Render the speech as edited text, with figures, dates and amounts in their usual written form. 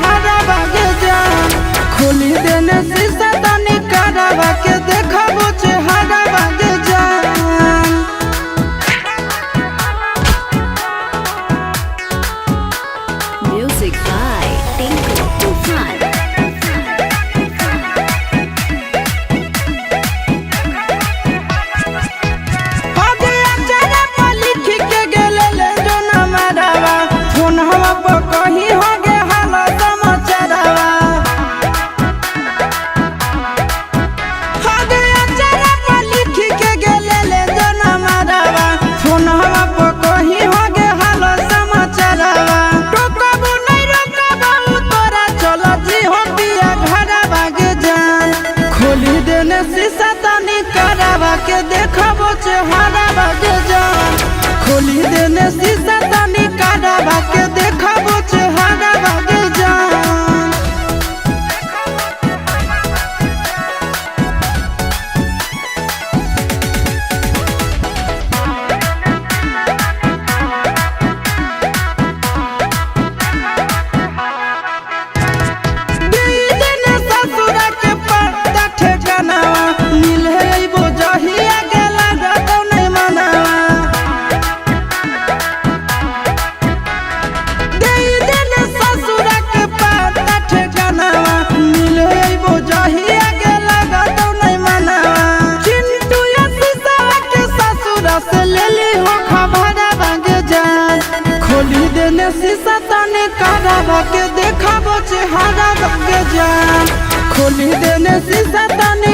हारा बागे जान खोली देने शीशा तनी करावा के देखाबो चेहरा बागे जान। Music by Tinku Tufan. शीशा तनी करावा के देखाबो चेहरा बागे जान खोली देने शीशा तनी करावा के देखाबो चेहरा बागे जान। खोली देने शीशा तनी करावा के देखाबो चेहरा बागे जान खोली देने शीशा तनी